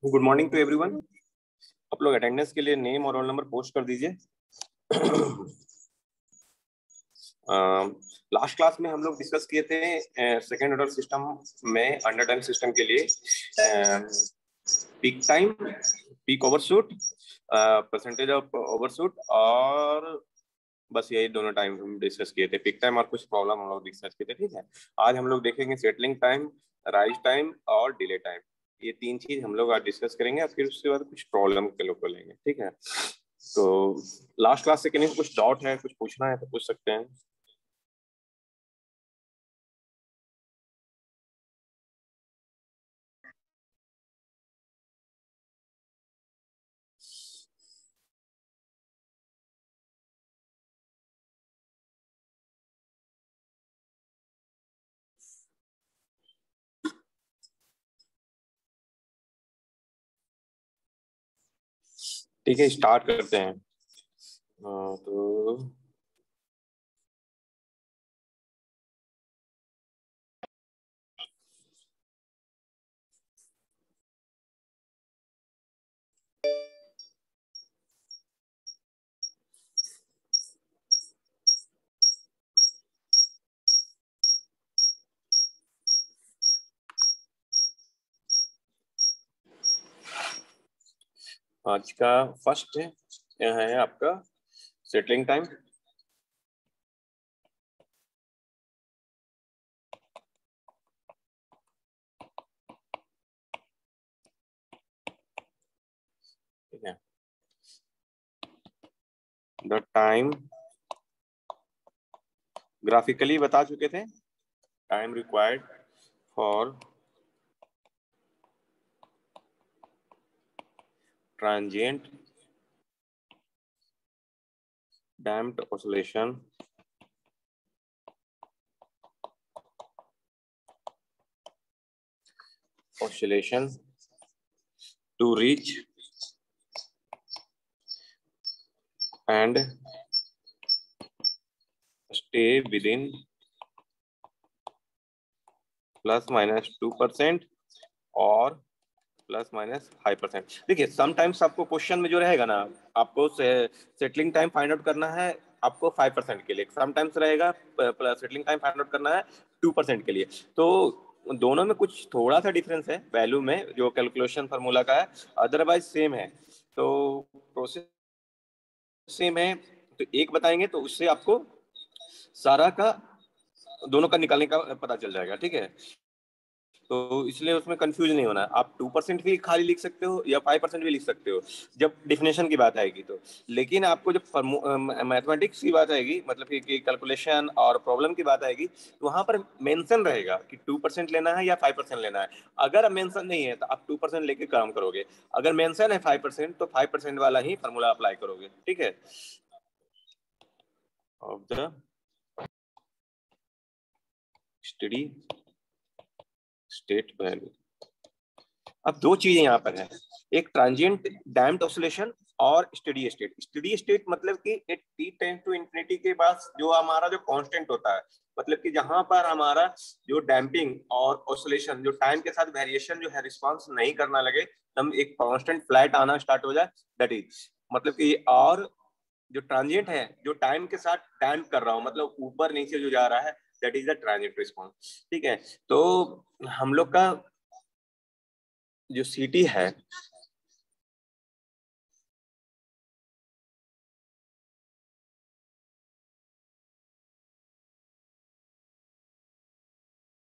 Good morning to everyone. आप लोग attendance के लिए नेम और रोल नंबर पोस्ट कर दीजिए। लास्ट क्लास में हम लोग डिस्कस किए थे सेकेंड ऑर्डर सिस्टम में अंडर टाइम सिस्टम के लिए peak time, peak overshoot, percentage of overshoot, और बस यही दोनों टाइम हम डिस्कस किए थे। पीक टाइम और कुछ प्रॉब्लम हम लोग डिस्कस किए थे। ठीक है, आज हम लोग देखेंगे सेटलिंग टाइम, राइज टाइम और डिले टाइम। ये तीन चीज हम लोग आज डिस्कस करेंगे और फिर उसके बाद कुछ प्रॉब्लम के लोग को लेंगे। ठीक है, तो लास्ट क्लास से कहीं कुछ डाउट है, कुछ पूछना है तो पूछ सकते हैं। ठीक है, स्टार्ट करते हैं। तो आज का फर्स्ट है आपका सेटलिंग टाइम। ठीक है, द टाइम ग्राफिकली बता चुके थे। Time required for transient damped oscillation to reach and stay within ±2% और ±5%। देखिए, समटाइम्स आपको क्वेश्चन में जो रहेगा ना, आपको सेटलिंग टाइम फाइंड आउट करना है आपको 5% के लिए, समटाइम्स रहेगा सेटलिंग टाइम फाइंड आउट करना है 2% के लिए। तो दोनों में कुछ थोड़ा सा डिफरेंस है वैल्यू में, जो कैलकुलेशन फार्मूला का है, अदरवाइज सेम है। तो प्रोसेस सेम है, तो एक बताएंगे तो उससे आपको सारा का दोनों का निकालने का पता चल जाएगा। ठीक है, तो इसलिए उसमें कंफ्यूज नहीं होना। आप 2% भी खाली लिख सकते हो या 5% भी लिख सकते हो जब डिफिनेशन की बात आएगी तो। लेकिन आपको जब मैथमेटिक्स की बात आएगी, मतलब कि कैलकुलेशन और प्रॉब्लम की बात आएगी, तो वहां पर मेंशन रहेगा कि 2% लेना है या 5% लेना है। अगर मेंशन नहीं है तो आप 2% लेके काम करोगे, अगर मेंशन है 5% तो 5% वाला ही फार्मूला अप्लाई करोगे। ठीक है, of the steady state value. अब दो चीजें यहाँ पर है, एक ट्रांजिएंट डैम्प्ड ऑसिलेशन और स्टेडी स्टेट। स्टेडी स्टेट मतलब कि एक टी टेंड टू इंफिनिटी के पास जो हमारा जो कांस्टेंट होता है, मतलब कि जहां पर हमारा जो डैम्पिंग और ऑसिलेशन, जो टाइम के साथ वेरिएशन जो है रिस्पांस नहीं करना लगे, हम एक कांस्टेंट फ्लैट आना स्टार्ट हो जाए, दैट इज मतलब कि। और जो ट्रांजिएंट है, जो टाइम के साथ डैम्प कर रहा हूँ, मतलब ऊपर नीचे जो जा रहा है, that is the transient response. ठीक है, तो हम लोग का जो सीटी है,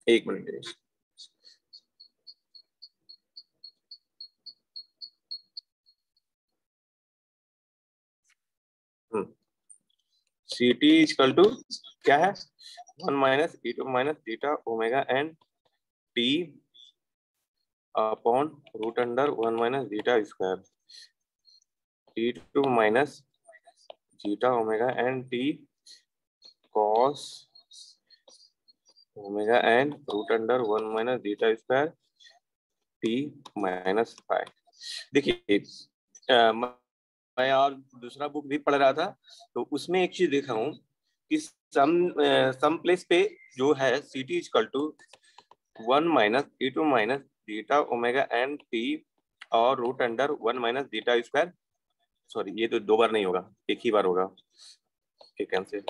एक minute, C T is equal to क्या है, 1 - e⁻ T upon √(1 - (2)(-ζ⍵n)t cos √(1 - (ζ²)t−5। देखिए, मैं और दूसरा बुक भी पढ़ रहा था, तो उसमें एक चीज देखा हूँ कि सम प्लेस पे जो है C T is equal to 1 - (e⁻) (ζ⍵n)t और root under 1 minus zeta square, sorry ये तो 2 बार नहीं होगा, एक ही बार होगा, कैंसिल।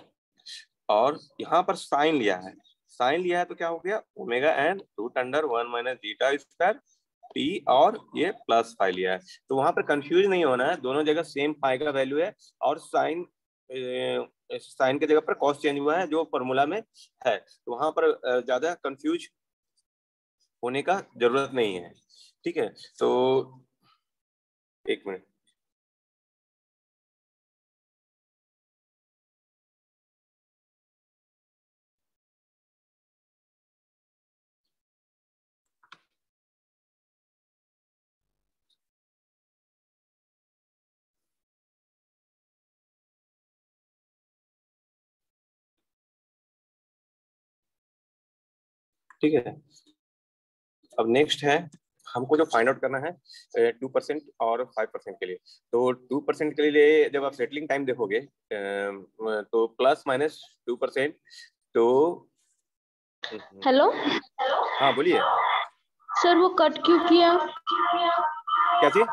और यहाँ पर साइन लिया है, साइन लिया है तो क्या हो गया omega N root under 1 minus zeta square T, और ये प्लस फाई लिया है। तो वहां पर कंफ्यूज नहीं होना है, दोनों जगह सेम फाई का वैल्यू है, और साइन साइन के जगह पर कॉस चेंज हुआ है जो फॉर्मूला में है, तो वहां पर ज्यादा कंफ्यूज होने का जरूरत नहीं है। ठीक है, तो एक मिनट, ठीक है। अब नेक्स्ट है, हमको जो फाइंड आउट करना है 2% और 5% के लिए। तो 2% के लिए जब आप सेटलिंग टाइम देखोगे तो प्लस माइनस 2%, तो हेलो हाँ बोलिए। सर, वो कट क्यों किया? क्या चीज?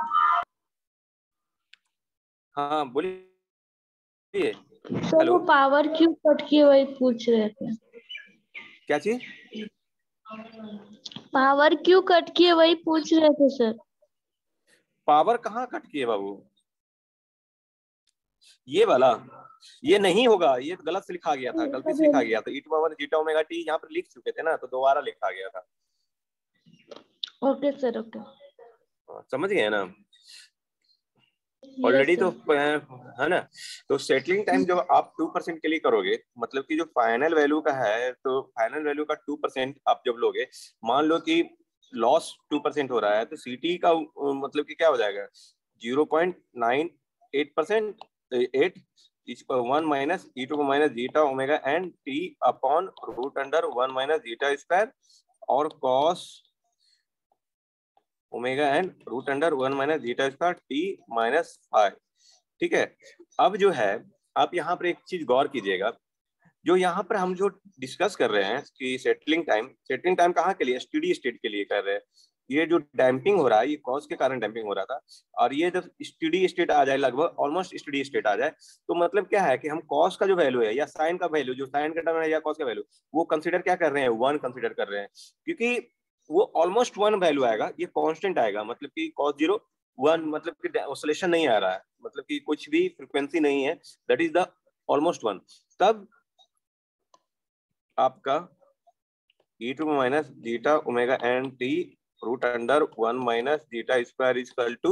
हाँ बोलिए। सर हेलो, वो पावर क्यों कट किए वही पूछ रहे थे। क्या चीज? पावर क्यों कट किए वही पूछ रहे थे सर। पावर कहाँ कट किए बाबू, ये वाला ये नहीं होगा, ये गलत से लिखा गया था, गलती से लिखा गया था, e to power zeta omega t यहाँ पर लिख चुके थे ना, तो दोबारा लिखा गया था। Okay sir, okay. समझ गए ना यस ऑलरेडी, तो सर। है ना। तो सेटलिंग टाइम जब आप 2% के लिए करोगे, मतलब कि जो फाइनल वैल्यू का है, तो फाइनल वैल्यू का 2% आप जब लोगे, मान लो कि लॉस 2% हो रहा है, तो सीटी का मतलब कि क्या हो जाएगा 0.98%, 8 1 minus e to minus zeta omega N T upon root under 1 minus zeta square और cos omega N root under 1 minus zeta square T minus five. ठीक है, अब जो है आप यहाँ पर एक चीज गौर कीजिएगा, जो यहाँ पर हम जो डिस्कस कर रहे हैं कि सेटलिंग टाइम कहाँ के लिए, स्टेडी स्टेट के लिए कर रहे हैं। ये जो डैम्पिंग हो रहा है, ये कॉज के कारण डैम्पिंग हो रहा था, और ये जब स्टेडी स्टेट आ जाए, लगभग ऑलमोस्ट स्टेडी स्टेट आ जाए, तो मतलब क्या है कि हम कॉस का जो वैल्यू है या साइन का वैल्यू, जो साइन का टर्म है या कॉस का वैल्यू, वो कंसिडर क्या कर रहे हैं, 1 कंसिडर कर रहे हैं, क्योंकि वो ऑलमोस्ट 1 वैल्यू आएगा, ये कांस्टेंट आएगा, मतलब कि cos 0 1, मतलब कि ऑसिलेशन नहीं आ रहा है, मतलब कि कुछ भी फ्रीक्वेंसी नहीं है, दैट इज द ऑलमोस्ट 1। तब आपका e to minus zeta omega N T root under 1 minus zeta square equal to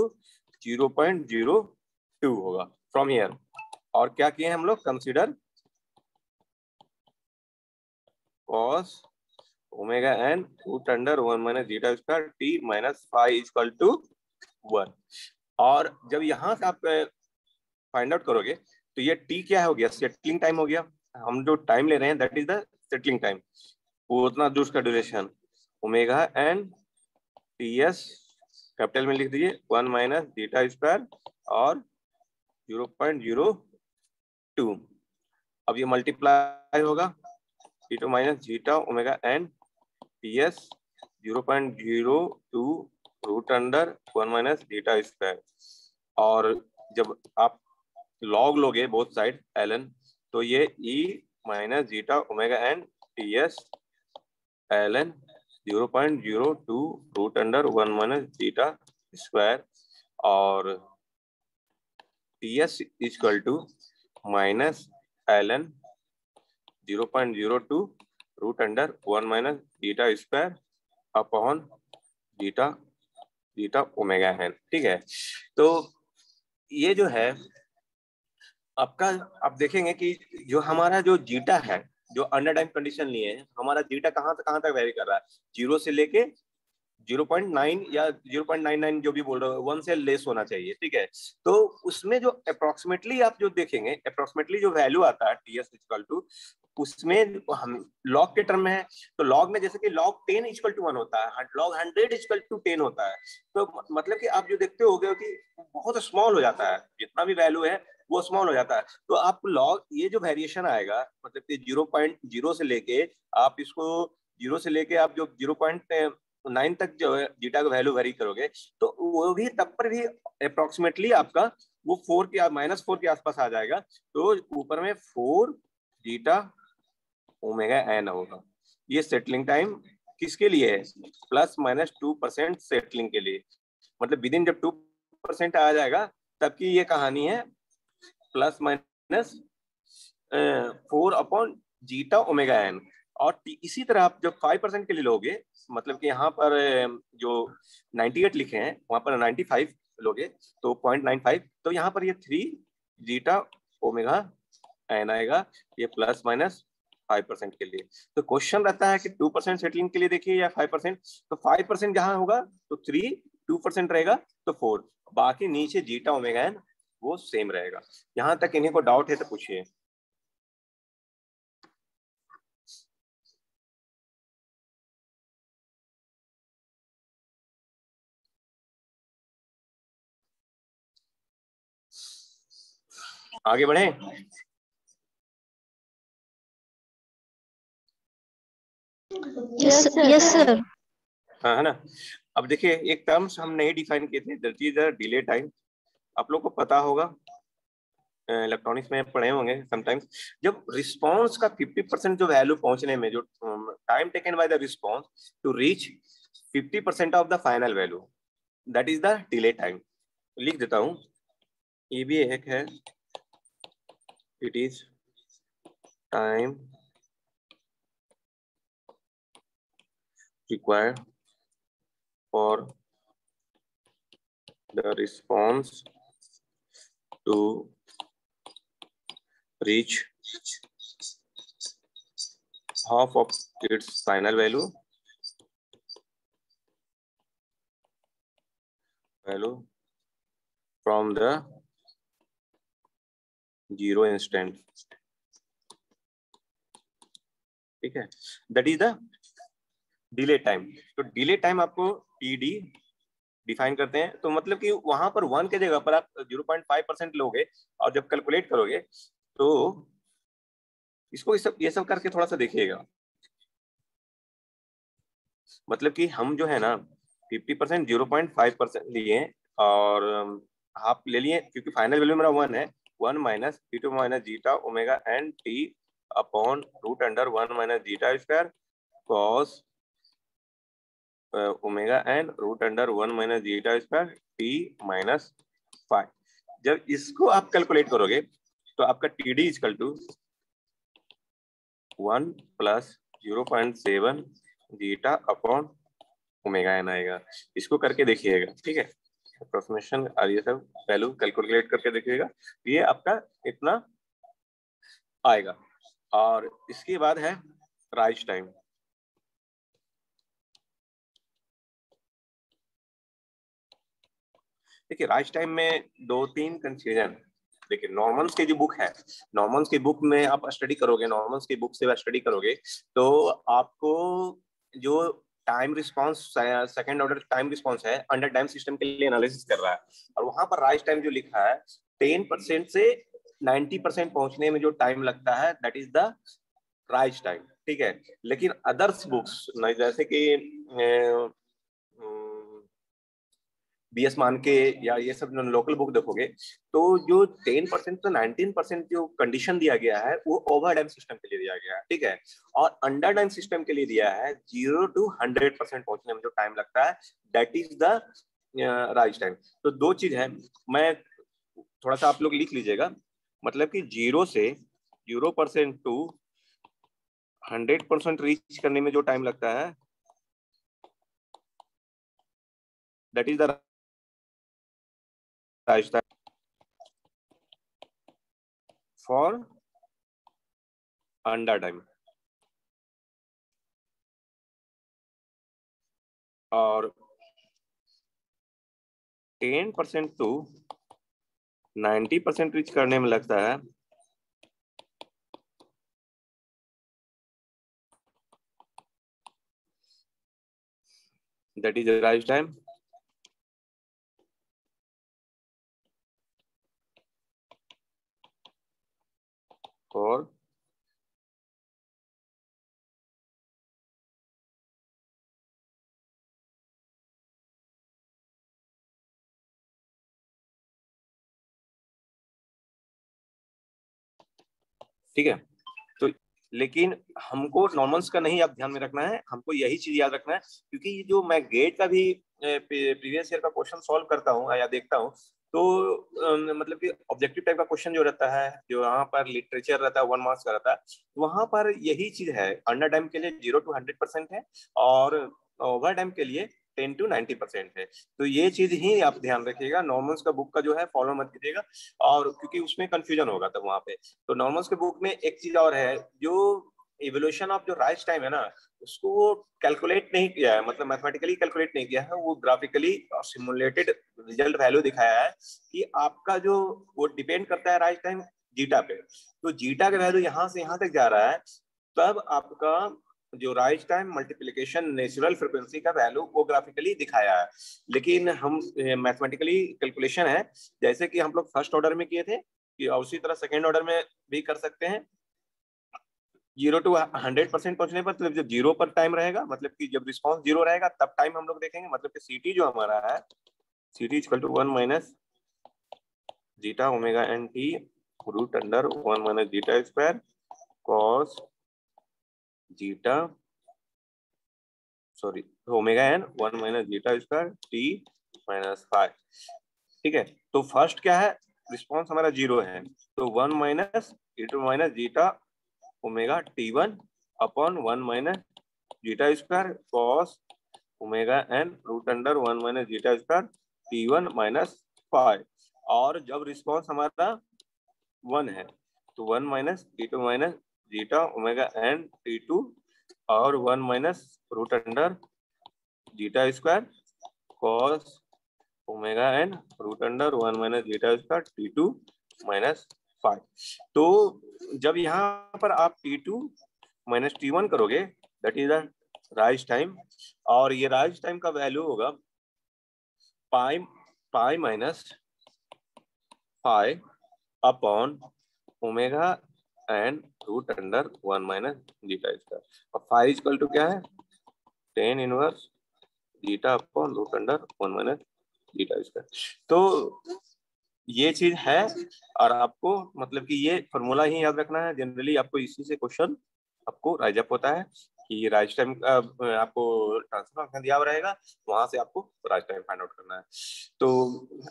0.02 होगा फ्रॉम हियर। और क्या किए हम लोग, consider cos omega N root under 1 minus zeta square T minus five equal to 1। और जब यहां से आप फाइंड आउट करोगे, तो ये टी क्या हो गया, सेटलिंग टाइम हो गया, हम जो टाइम ले रहे हैं that is the settling time, वो उतना दूर का duration, omega N T S capital में लिख दीजिए 1 माइनस जीटा स्क्वायर और 0.02। अब ये मल्टीप्लाई होगा T two minus zeta omega N T S 0.02 root under 1 minus zeta square. और जब आप लॉग लोगे बोथ साइड एलन, तो ये e minus zeta omega N T s ln 0.02 root under 1 minus zeta square, और t s equal to minus ln 0.02 root under 1 minus zeta square upon zeta zeta omega n. ठीक है, तो ये जो है आपका, आप देखेंगे कि जो हमारा जो जीटा है, जो अंडर डैम्प कंडीशन लिए हैं, हमारा जीटा कहाँ से कहाँ तक वेरी कर रहा है, 0 से लेके 0.9 या 0.99 जो भी बोल रहे हो, 1 से लेस होना चाहिए। ठीक है, तो उसमें जो अप्रोक्सीमेटली आप जो देखेंगे, अप्रोक्सीमेटली जो वैल्यू आता है टी एस इक्वल टू, उसमें हम लॉग के टर्म में है, तो लॉग में जैसे कि लॉग 10 इक्वल टू 1 होता है, लॉग 100 इक्वल टू 10 होता है, तो मतलब कि आप जो देखते हो कि बहुत स्मॉल हो जाता है, जितना भी वैल्यू है वो स्मॉल हो जाता है। तो आप लॉग ये जो वेरिएशन आएगा, मतलब कि 0.0 से लेके आप इसको 0 से लेके आप जो 0. 9 तक जो है जीटा का वैल्यू वेरी करोगे तो वो भी तब पर भी अप्रोक्सीमेटली आपका वो 4 के -4 के आसपास आ जाएगा। तो ऊपर में 4 जीटा ओमेगा एन होगा। ये सेटलिंग टाइम किसके लिए है? +-2% सेटलिंग के लिए। मतलब विद इन जब 2% आ जाएगा तब की ये कहानी है +-4 जीटा ओमेगा एन। और इसी तरह आप जब 5% के लिए लोगे, मतलब कि यहाँ पर जो 98 लिखे हैं वहां पर 95 लोगे तो 0.95, तो यहाँ पर ये 3 जीटा ओमेगा एन आएगा, ये +-5% के लिए। तो क्वेश्चन रहता है कि 2% सेटलिंग के लिए देखिए या 5%। तो 5% जहां होगा तो 3, 2% रहेगा तो 4, बाकी नीचे जीटा ओमेगा एन वो सेम रहेगा। यहां तक इन्हीं को डाउट है तो पूछिए। आगे बढ़े। Yes sir. हाँ है ना। अब देखिए एक टर्म्स हम नहीं डिफाइन किए थे, that is the delay time. आप लोग को पता होगा, इलेक्ट्रॉनिक्स में पढ़े होंगे समटाइम्स, जब रिस्पांस का 50% जो वैल्यू पहुंचने में जो time taken by the response to reach 50% of the final value, that is the delay time. लिख देता हूं, ये भी एक है, it is time required for the response to reach half of its final value from the zero instant। ठीक है, that is the delay time. तो डिले टाइम आपको टीडी डिफाइन करते हैं, तो मतलब कि वहां पर 1 के जगह पर आप 0.5% लोगे और जब कैलकुलेट करोगे तो इसको ये सब करके थोड़ा सा देखिएगा। मतलब कि हम जो है ना 50% 0.5% लिए और हाफ ले लिए, क्योंकि फाइनल वैल्यू मेरा 1 है। 1 minus T2 minus zeta omega N T upon root under 1 minus zeta square cos omega N root under 1 minus zeta square T minus 5। जब इसको आप कैलकुलेट करोगे तो आपका T D is equal to 1 plus 0.7 zeta upon omega N आएगा। इसको करके देखिएगा, ठीक है, अप्रोक्सीमेशन और ये सब वैल्यू कैलकुलेट करके देखिएगा, ये आपका इतना आएगा। और इसके बाद है राइज टाइम। देखिए राइज टाइम में 2-3 कंफ्यूजन। देखिए नॉर्मल्स की जो बुक है, नॉर्मल्स की बुक में आप स्टडी करोगे, नॉर्मल्स की बुक से स्टडी करोगे तो आपको जो time response, second order time response है अंडर टाइम सिस्टम के लिए एनालिसिस कर रहा है, और वहां पर राइज टाइम जो लिखा है 10% से 90% पहुंचने में जो टाइम लगता है that is the rise time. ठीक है, लेकिन अदर्स बुक्स जैसे कि बीएस मान के या ये सब लोकल बुक देखोगे तो जो 10% to 19% जो कंडीशन दिया गया है वो ओवर डैम सिस्टम के लिए दिया गया है। ठीक है, और अंडर डैम सिस्टम के लिए दिया है 0 to 100% पहुंचने में जो टाइम लगता है that is the rise time. तो दो चीज है, मैं थोड़ा सा आप लोग लिख लीजिएगा, मतलब कि 0% टू 100% रीच करने में जो टाइम लगता है that is the rise time for under time. और 10% टू 90% रीच करने में लगता है that is rise time for ठीक है। तो लेकिन हमको नॉर्मल्स का नहीं आप ध्यान में रखना है, हमको यही चीज याद रखना है, क्योंकि जो मैं गेट का भी प्रीवियस ईयर का क्वेश्चन सॉल्व करता हूँ या देखता हूँ, तो मतलब कि ऑब्जेक्टिव टाइप का क्वेश्चन जो रहता है, जो यहाँ पर लिटरेचर रहता है 1 मार्क्स का रहता है, वहां पर यही चीज है, अंडर डैम के लिए 0 to 100% है, और ओवर डैम के लिए 10 to 90% है। तो ये चीज ही आप ध्यान रखिएगा, नॉर्मल्स का बुक का जो है फॉलो मत कीजिएगा, और क्योंकि उसमें कंफ्यूजन होगा तब वहां पे। तो नॉर्मल्स के बुक में एक चीज और है, जो इवोल्यूशन ऑफ जो राइज टाइम है ना, उसको वो कैलकुलेट नहीं किया है, मतलब मैथमेटिकली कैलकुलेट नहीं किया है, वो ग्राफिकली सिमुलेटेड रिजल्ट वैल्यू दिखाया है कि आपका जो वो डिपेंड करता है राइज टाइम जीटा पे। तो जीटा का वैल्यू यहाँ से यहाँ तक जा रहा है, तब आपका जो rise time multiplication natural frequency का वैल्यू वो ग्राफिकली दिखाया है। लेकिन हम मैथमेटिकली कैलकुलेशन है, जैसे कि हम लोग फर्स्ट ऑर्डर में किए थे, कि उसी तरह सेकेंड ऑर्डर में भी कर सकते हैं। 0 to 100% पहुंचने पर, तो जब 0 पर टाइम रहेगा, मतलब कि जब रिस्पॉन्स 0 रहेगा तब टाइम हम लोग देखेंगे, मतलब कि सीटी जो हमारा है, CT equal to 1 minus zeta omega N T root under 1 minus zeta square cos zeta, sorry, omega N 1 minus zeta square T minus 5। ठीक है, तो फर्स्ट क्या है, रिस्पॉन्स हमारा 0 है, तो 1 minus e2 minus zeta omega t1 upon 1 minus zeta square cos omega N root under 1 minus zeta square t1 minus 5। और जब रिस्पॉन्स हमारा 1 है, तो 1 minus t2 minus zeta omega N t2 और 1 minus root under zeta square cos omega N root under 1 minus zeta square t2 minus 5। तो जब यहाँ पर आप t2 माइनस t1 करोगे, that is the rise time, और ये राइज टाइम का वैल्यू होगा pi pi minus 5 upon omega N root under 1 minus zeta square, और 5 इक्वल टू क्या है, 10 inverse zeta upon root under 1 minus zeta square. तो ये चीज है, और आपको मतलब कि ये फॉर्मूला ही याद रखना है, जनरली आपको इसी से क्वेश्चन आपको राइज अप होता है, कि राइज टाइम आपको ट्रांसफर फंक्शन दिया हुआ रहेगा, वहां से आपको राइज टाइम फाइंड आउट करना है। तो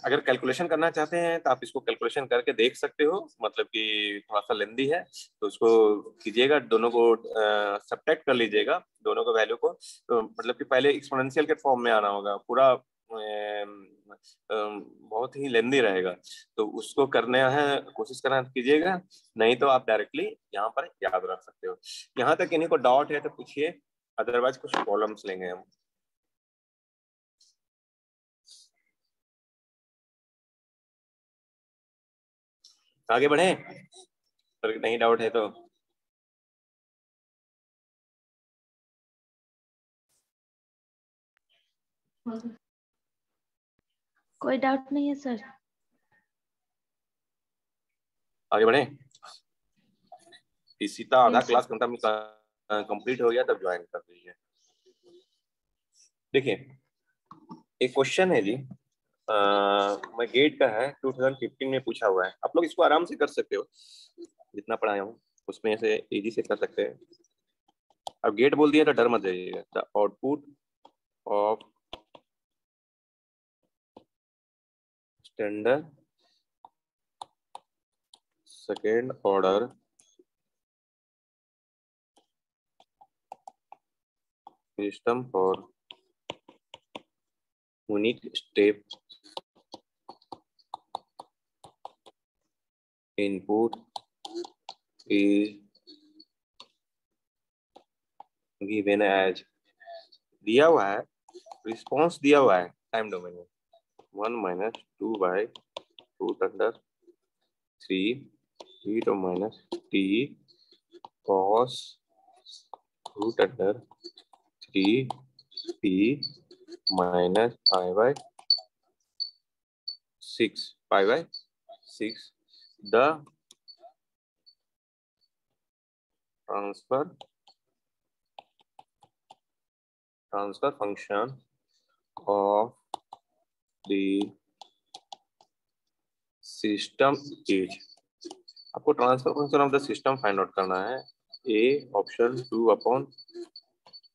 अगर कैलकुलेशन करना चाहते हैं तो आप इसको कैलकुलेशन करके देख सकते हो, मतलब कि थोड़ा सा लेंदी है, तो उसको कीजिएगा, दोनों को सब्ट्रैक्ट कर लीजिएगा, दोनों को वैल्यू को, तो मतलब कि पहले एक्सपोनेंशियल के फॉर्म में आना होगा पूरा, बहुत ही लेंदी रहेगा, तो उसको करने है, कोशिश करना कीजिएगा, नहीं तो आप डायरेक्टली यहाँ पर याद रख सकते हो। यहाँ तक इन्हीं को डाउट है तो पूछिए, अदरवाइज कुछ प्रॉब्लम्स लेंगे हम। आगे बढ़े, अगर नहीं डाउट है तो। कोई डाउट नहीं है सर। आगे बढ़े, इसी तरह आधा यस सर। क्लास घंटा में कंप्लीट हो गया तब ज्वाइन कर दीजिए। देखिए, एक क्वेश्चन है जी, मैं गेट का है, 2015 में पूछा हुआ है, आप लोग इसको आराम से कर सकते हो, जितना पढ़ाया हूँ उसमें से इजी से कर सकते हैं। अब गेट बोल दिया तो डर मत जाइएगा, the output of standard second order system for unit step input is given as, दिया हुआ है, रिस्पॉन्स दिया हुआ है टाइम डोमेन में, 1 minus 2 by root under 3 e to minus T cos root under 3 p minus pi by 6 pi by 6, the transfer function of the system is, आपको transfer function of the system find out करना है। A option 2 upon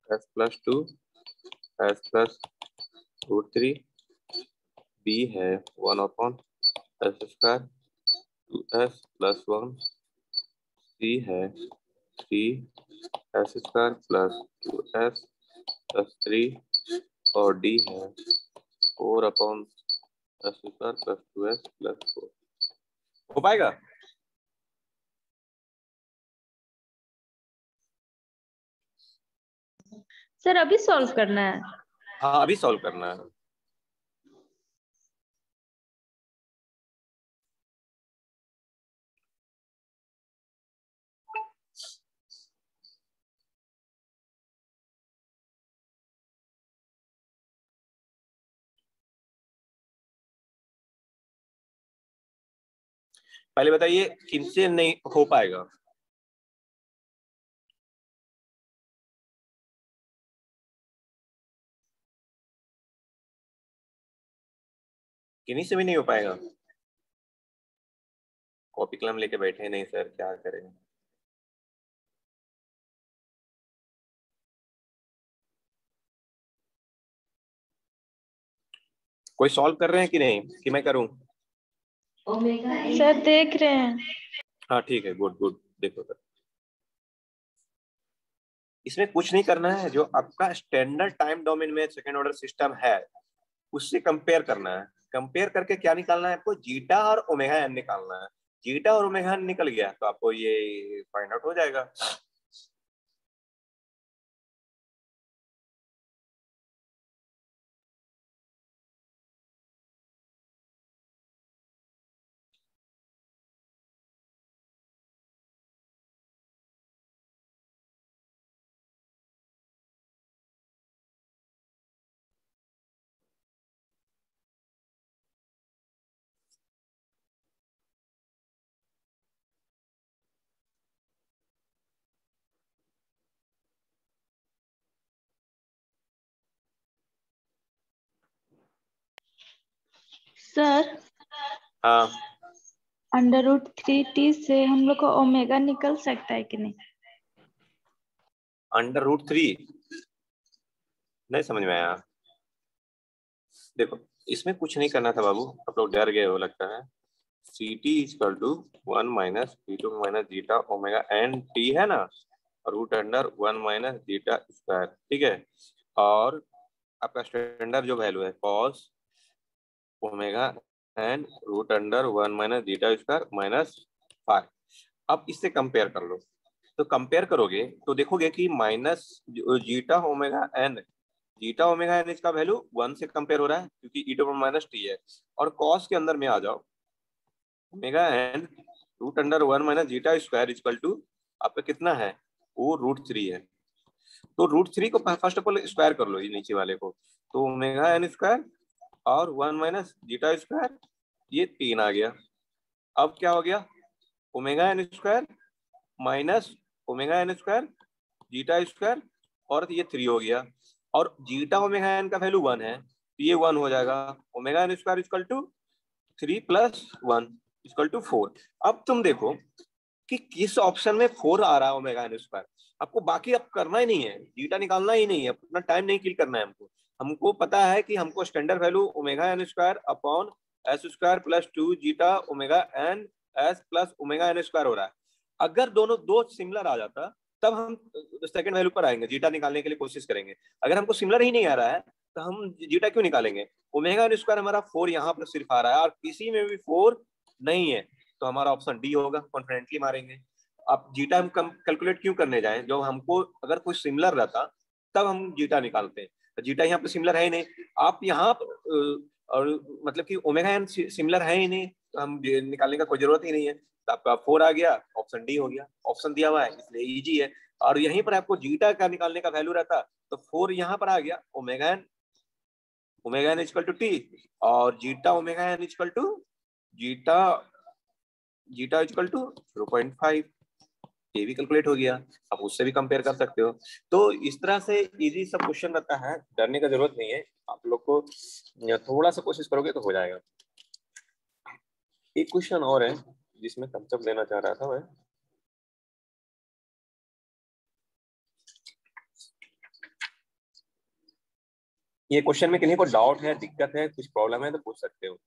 S plus 2 S plus root 3, B है 1 upon S square 2s plus 1, C है 3 S square plus 2s plus 3 और D है 4 upon S square plus 2s plus 4। हो पाएगा? Sir अभी solve करना है? हाँ अभी सॉल्व करना है। पहले बताइए किनसे नहीं हो पाएगा? किन्हीं से भी नहीं हो पाएगा? कॉपी कलम लेके बैठे नहीं सर, क्या करें? कोई सॉल्व कर रहे हैं कि नहीं, कि मैं करूं? सर देख रहे हैं। हाँ ठीक है, गुड गुड। देखो सर, इसमें कुछ नहीं करना है, जो आपका स्टैंडर्ड टाइम डोमेन में सेकेंड ऑर्डर सिस्टम है उससे कंपेयर करना है। कंपेयर करके क्या निकालना है आपको? जीटा और ओमेगा एन निकालना है। जीटा और ओमेगा एन निकल गया तो आपको ये फाइंड आउट हो जाएगा। सर हाँ, √3t से हम लोग को ओमेगा निकल सकता है कि नहीं? √3 नहीं समझ में आया। देखो इसमें कुछ नहीं करना था बाबू, आप लोग डर गए हो लगता है। C T is equal to 1 minus P2 minus zeta omega N T है ना, √1 माइनस जीटा स्क्वायर, ठीक है। और आपका स्टैंडर्ड जो वैल्यू है cos omega N √1 minus zeta square minus 5। अब इससे कंपेयर कर लो, तो कंपेयर करोगे तो देखोगे कि माइनस जीटा ओमेगा एन इसका वैल्यू 1 से कंपेयर हो रहा है क्योंकि ई टू माइनस टी है। और कॉस के अंदर में आ जाओ, omega N √1 minus zeta square equal to आपका कितना है? वो √3 है। तो √3 को फर्स्ट ऑफ ऑल स्क्वायर कर लो, ये नीचे वाले को। तो ओमेगा एन स्क्वायर और 1 माइनस जीटा स्क्वायर, ये 3 आ गया। अब क्या हो गया? Omega n square minus omega n square zeta square और ये 3 हो गया। और जीटा ओमेगा एन का वैल्यू 1 है तो ये 1 हो जाएगा। Omega n square equal to 3 plus 1 equal to 4। अब तुम देखो कि किस ऑप्शन में 4 आ रहा है ओमेगा एन स्क्वायर। आपको बाकी अब करना ही नहीं है, जीटा निकालना ही नहीं है, अपना टाइम नहीं किल करना है हमको। हमको पता है कि हमको standard value omega n square upon S square plus 2 zeta omega n s plus omega n square हो रहा है। अगर दोनों दो सिमिलर आ जाता तब हम सेकंड वैल्यू पर आएंगे, जीटा निकालने के लिए कोशिश करेंगे। अगर हमको सिमिलर ही नहीं आ रहा है तो हम जीटा क्यों निकालेंगे? ओमेगा एन स्क्वायर हमारा 4 यहाँ पर सिर्फ आ रहा है और किसी में भी 4 नहीं है, तो हमारा ऑप्शन डी होगा, कॉन्फिडेंटली मारेंगे। आप जीटा हम कैलकुलेट क्यों करने जाएं? जो हमको अगर कोई सिमिलर रहता तब हम जीटा निकालते हैं। तो जीटा यहाँ पे सिमिलर है ही नहीं। आप यहाँ और मतलब कि ओमेगा एन सिमिलर है ही नहीं तो हम निकालने का कोई जरूरत ही नहीं है। तो आपका 4 आ गया, ऑप्शन डी हो गया। ऑप्शन दिया हुआ है इसलिए इजी है। और यहीं पर आपको जीटा का निकालने का वैल्यू रहता तो 4 यहाँ पर आ गया, omega n equal to t और zeta omega n equal to zeta zeta equal to 0.5। ये भी कैलकुलेट हो गया, आप उससे भी कंपेयर कर सकते हो। तो इस तरह से इजी सब क्वेश्चन रहता है, डरने का जरूरत नहीं है। आप लोग को थोड़ा सा कोशिश करोगे तो हो जाएगा। एक क्वेश्चन और है, जिसमें कंसेप्ट देना चाह रहा था मैं। ये क्वेश्चन में किन्हीं को डाउट है, दिक्कत है, कुछ प्रॉब्लम है तो पूछ सकते हो।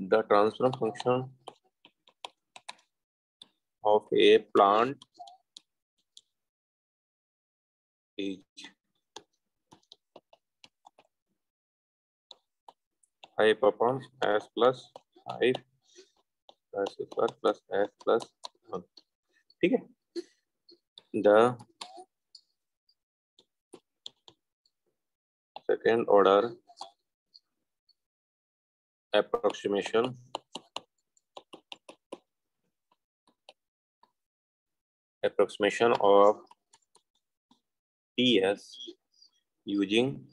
The transfer function of a plant is 5 upon s plus 5 s square plus s plus 1। ठीक है। The second order approximation of Ts using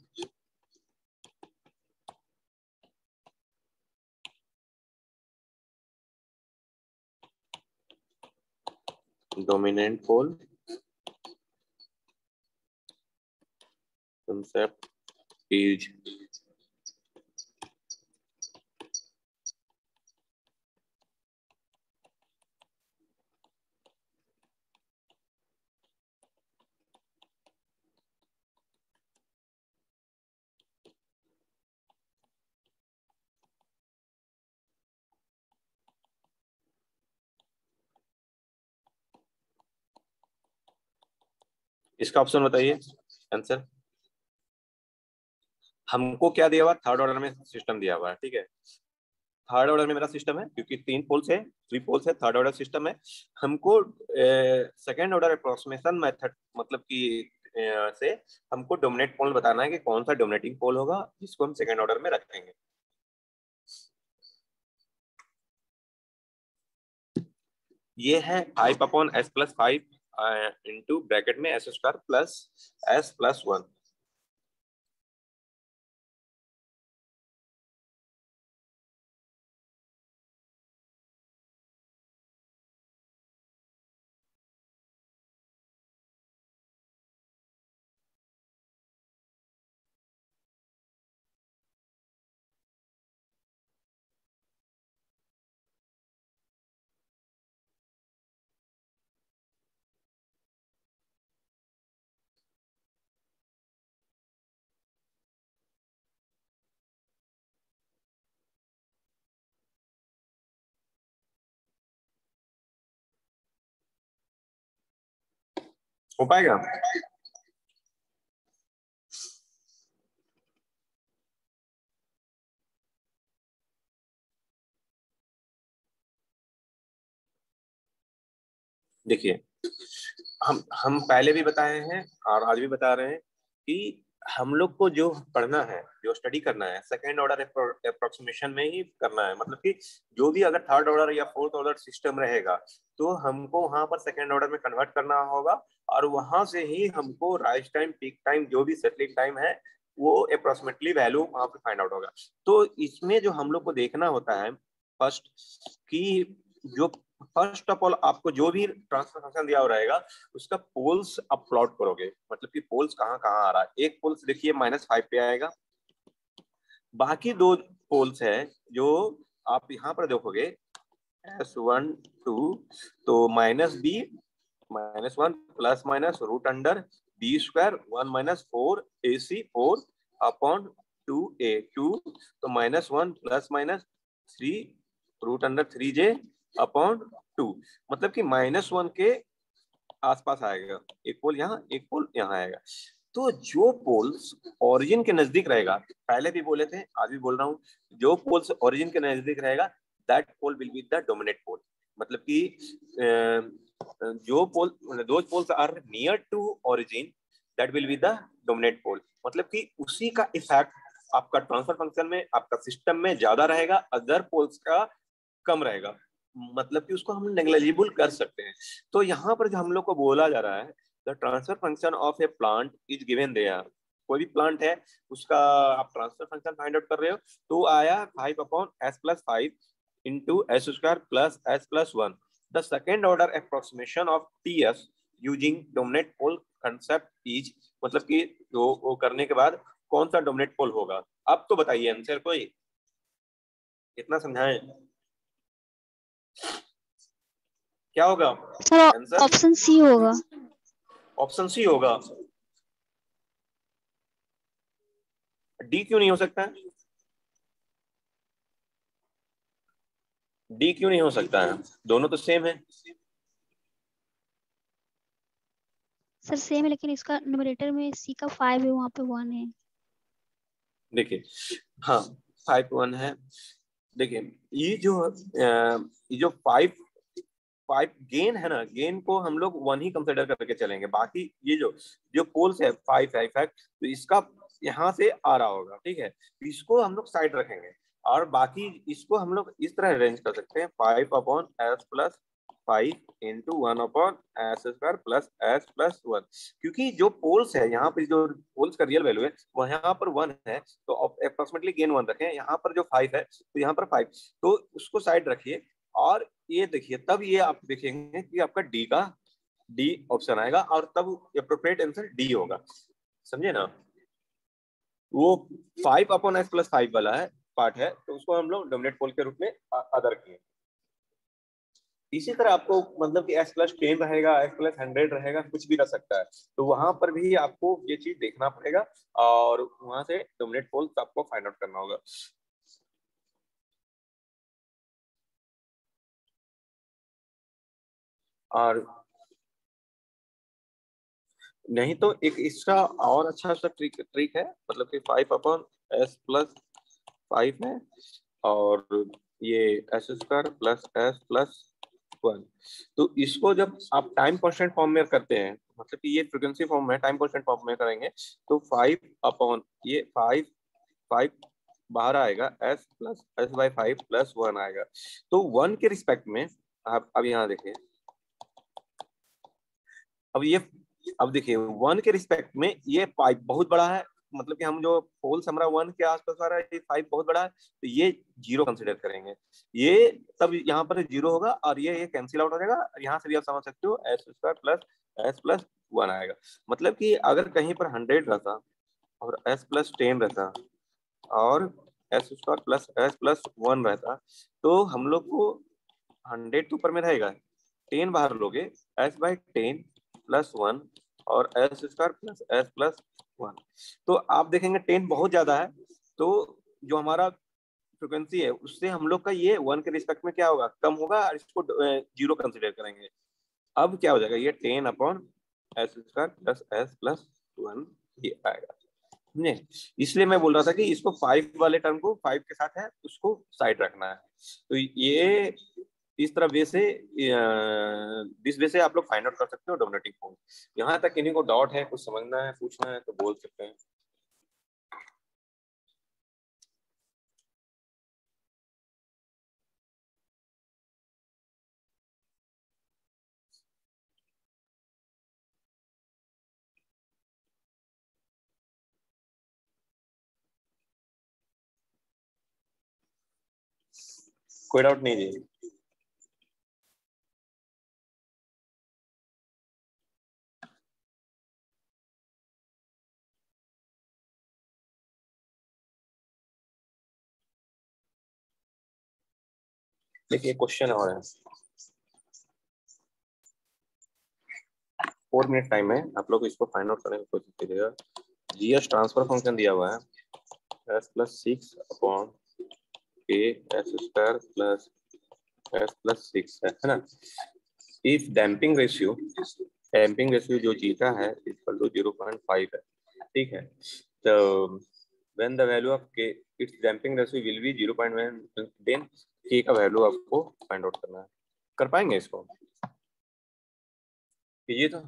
dominant pole concept is इसका ऑप्शन बताइए आंसर। हमको क्या दिया हुआ, थर्ड ऑर्डर में सिस्टम दिया हुआ है। ठीक है, थर्ड ऑर्डर में मेरा सिस्टम है क्योंकि 3 पोल्स है, 3 पोल्स है, थर्ड ऑर्डर सिस्टम है। हमको सेकेंड ऑर्डर अप्रोक्सीमेशन मेथड मतलब कि से हमको डोमिनेट पोल बताना है कि कौन सा डोमिनेटिंग पोल होगा जिसको हम सेकेंड ऑर्डर में रखेंगे। ये है 5 upon s plus 5 into bracket में s square plus s plus 1। हो पाएगा? देखिए, हम पहले भी बताए हैं और आज भी बता रहे हैं कि हम लोग को जो पढ़ना है, जो स्टडी करना है, सेकेंड ऑर्डर अप्रोक्सीमेशन में ही करना है। मतलब कि जो भी अगर थर्ड ऑर्डर या फोर्थ ऑर्डर सिस्टम रहेगा तो हमको वहां पर सेकेंड ऑर्डर में कन्वर्ट करना होगा और वहां से ही हमको राइज टाइम, पीक टाइम, जो भी सेटलिंग टाइम है वो अप्रोक्सीमेटली वैल्यू वहां पर फाइंड आउट होगा। तो इसमें जो हम लोग को देखना होता है फर्स्ट कि जो फर्स्ट ऑफ ऑल आपको जो भी ट्रांसफर फंक्शन दिया हुआ रहेगा उसका पोल्स आप प्लॉट करोगे। मतलब कि पोल्स कहाँ कहाँ आ रहा है। एक पोल्स देखिए -5 पे आएगा, बाकी 2 पोल्स है जो आप यहाँ पर देखोगे S1 2 तो -b -1 plus minus root under b square 1 minus 4 AC 4 upon 2a 2 तो -1 plus minus 3 root under 3j upon 2। मतलब कि -1 के आसपास आएगा। एक पोल यहाँ, एक पोल यहाँ आएगा। तो जो पोल्स ओरिजिन के नजदीक रहेगा, पहले भी बोले थे आज भी बोल रहा हूँ, जो पोल्स ओरिजिन के नजदीक रहेगा that pole will be the dominate pole. मतलब कि जो पोल, दो poles are near to origin that will be the dominate pole. मतलब कि उसी का इफेक्ट आपका ट्रांसफर फंक्शन में, आपका सिस्टम में ज्यादा रहेगा, अदर पोल्स का कम रहेगा। मतलब कि उसको हम नेग्लिजिबल कर सकते हैं। तो यहाँ पर जो हम लोग को बोला जा रहा है the transfer function of a plant is given there. कोई भी प्लांट है उसका आप ट्रांसफर फंक्शन फाइंड आउट कर रहे हो तो आया 5 upon s plus 5 into s square plus s plus 1. The second order approximation of TS using dominant pole concept is, मतलब कि वो करने के बाद कौन सा डोमिनेट पोल होगा? अब तो बताइए आंसर कोई, कितना समझाएं? क्या होगा सर आंसर? ऑप्शन सी होगा। ऑप्शन सी होगा। डी क्यों नहीं हो सकता है? डी क्यों नहीं हो सकता है? दोनों तो सेम है। सर सेम है, लेकिन इसका न्यूमरेटर में सी का 5 है, वहाँ पे 1 है। देखिए, हाँ 5 1 है। देखिए ये जो 5 गेन है ना, गेन को हम लोग 1 ही कंसिडर करके चलेंगे। बाकी ये जो जो पोल्स है 5 है इफेक्ट, तो इसका यहाँ से आ रहा होगा, ठीक है, इसको हम लोग साइड रखेंगे। और बाकी इसको हम लोग इस तरह अरेंज कर सकते हैं, 5 upon S plus 5 into 1 upon S square plus S plus 1। क्योंकि जो पोल्स है यहाँ पर, जो पोल्स का रियल वैल्यू है वो यहाँ पर 1 है, तो अप्रोक्सीमेटली गेन 1 रखें। यहाँ पर जो 5 है तो यहाँ पर 5, तो उसको साइड रखिए। और ये देखिए, तब ये आप देखेंगे कि आपका डी ऑप्शन आएगा, और तब अप्रोप्रिएट आंसर डी होगा। समझे ना? वो 5 अपॉन एस प्लस 5 वाला है पार्ट है, तो उसको हम लोग डोमिनेट पोल के रूप में अदर किए। इसी तरह आपको मतलब कि एस प्लस 10 रहेगा, एस प्लस 100 रहेगा, कुछ भी रह सकता है, तो वहां पर भी आपको ये चीज देखना पड़ेगा, और वहां से डोमिनेट पोल आपको फाइंड आउट करना होगा। और नहीं तो एक इसका और अच्छा सा ट्रिक है, मतलब कि 5 अपॉन एस प्लस 5 है, और ये S square plus S plus 1। तो इसको जब आप टाइम कांस्टेंट फॉर्म में करते हैं, मतलब कि ये फ्रीक्वेंसी फॉर्म में टाइम कांस्टेंट फॉर्म में करेंगे, तो 5 अपॉन ये 5 बाहर आएगा, S plus S by 5 plus 1 आएगा। तो 1 के रिस्पेक्ट में आप अब यहाँ देखिए, अब ये अब देखिए 1 के रिस्पेक्ट में ये 5 बहुत बड़ा है, मतलब कि हम जो पोल्स हमारा 1 के आसपास आ रहा है, ये 5 बहुत बड़ा है, तो ये 0 कंसिडर करेंगे। ये तब यहाँ पर 0 होगा, और ये कैंसिल आउट हो जाएगा। यहाँ से भी आप समझ सकते हो S square plus S plus 1 आएगा। मतलब कि अगर कहीं पर 100 रहता और एस प्लस 10 रहता, और S square plus S plus 1 रहता, तो हम लोग को 100 तो ऊपर में रहेगा, 10 बाहर लोगे, एस बाई 10 प्लस 1 और S square plus S plus 1। तो आप देखेंगे 10 बहुत ज्यादा है, तो जो हमारा फ्रिक्वेंसी है उससे हम लोग का ये 1 के रिस्पेक्ट में क्या होगा, कम होगा, और इसको 0 कंसिडर करेंगे। अब क्या हो जाएगा, ये 10 upon S square plus S plus 1 ये आएगा। नहीं, इसलिए मैं बोल रहा था कि इसको 5 वाले टर्म को 5 के साथ है उसको साइड रखना है। तो ये इस तरह वे से इस वे से आप लोग फाइंड आउट कर सकते हो डोमिनेटिंग पोल। यहाँ तक किन्हीं को डाउट है, कुछ समझना है, पूछना है, तो बोल सकते हैं। कोई डाउट नहीं जी? देखिए क्वेश्चन और है, 4 मिनट टाइम है, आप लोग इसको फाइंड आउट करने की कोशिश कीजिएगा। जीएस ट्रांसफर फंक्शन दिया हुआ है S plus 6 upon A S square plus S plus 6 है ना। इफ डैम्पिंग रेशियो जो जीता है इक्वल टू 0.5 है, ठीक है। तो when the value of k its damping ratio will be 0.1, then k का वैल्यू आपको फाइंड आउट करना है। कर पाएंगे इसको? कीजिए तो।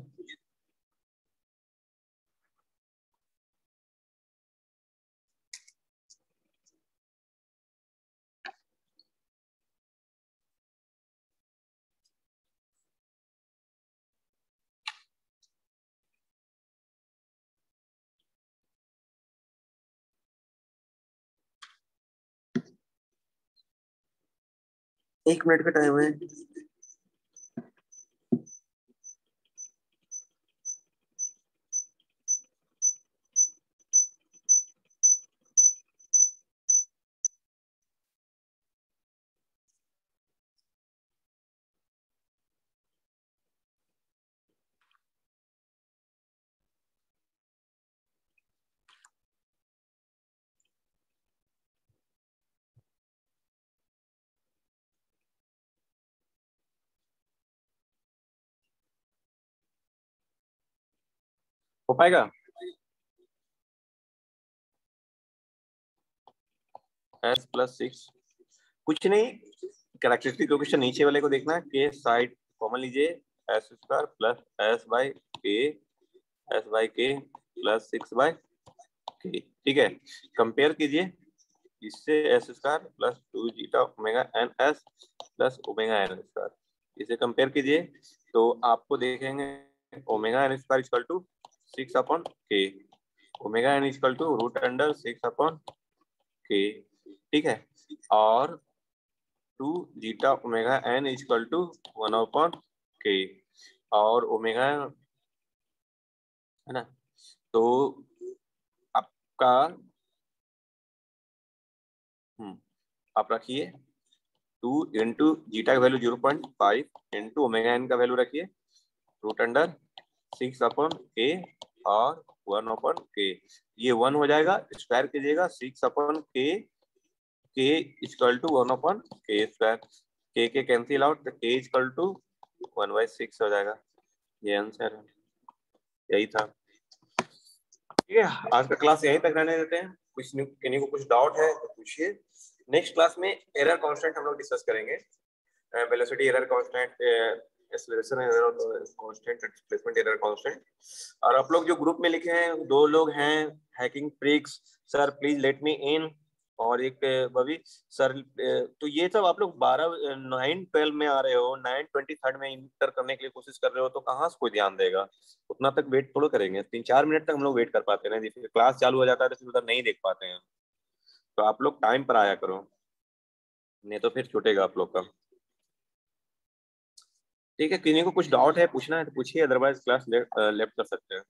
1 मिनट का टाइम है। हो पाएगा? s + 6 कुछ नहीं, कैरेक्टरिस्टिक इक्वेशन नीचे वाले को देखना है, के साइड कॉमन लीजिए, s² + s/k + 6/k, ठीक है। कंपेयर कीजिए इससे s² + 2ζ-ωnS + ωn², इसे कंपेयर कीजिए तो आपको देखेंगे ωn² = 6/k, ωn = √6/k, ठीक है। और 2ζ-ωn = 1/k, और ओमेगा है ना, तो आपका आप रखिए 2 इंटू जीटा का वैल्यू 0.5 इंटू ओमेगा एन का वैल्यू रखिए √6/k और 1/k, ये 1 हो जाएगा, स्क्वायर कीजिएगा 6/k, k = 1/k², k cancel out तो k = 1/6 हो जाएगा। ये आंसर है, यही था। ठीक है, आज का क्लास यहीं तक रहने देते हैं। किसी को कुछ डाउट है तो पूछिए। नेक्स्ट क्लास में एरर कांस्टेंट हम लोग डिस्कस करेंगे, velocity error constant, acceleration error constant, displacement error constant. और आप लोग जो ग्रुप में लिखे हैं, 2 लोग हैं hacking freaks, sir please let me in, और एक बबी सर, तो ये सब आप लोग 9-12 में आ रहे हो, 9-23 में इंटर करने के लिए कोशिश कर रहे हो, तो कहाँ से कोई ध्यान देगा? उतना तक वेट थोड़ा करेंगे, 3-4 मिनट तक हम लोग वेट कर पाते हैं, जैसे क्लास चालू हो जाता है तो फिर उधर नहीं देख पाते हैं। तो आप लोग टाइम पर आया करो, नहीं तो फिर छूटेगा आप लोग का। ठीक है, किसी को कुछ डाउट है पूछना है तो पूछिए, अदरवाइज क्लास लेफ्ट कर सकते हैं।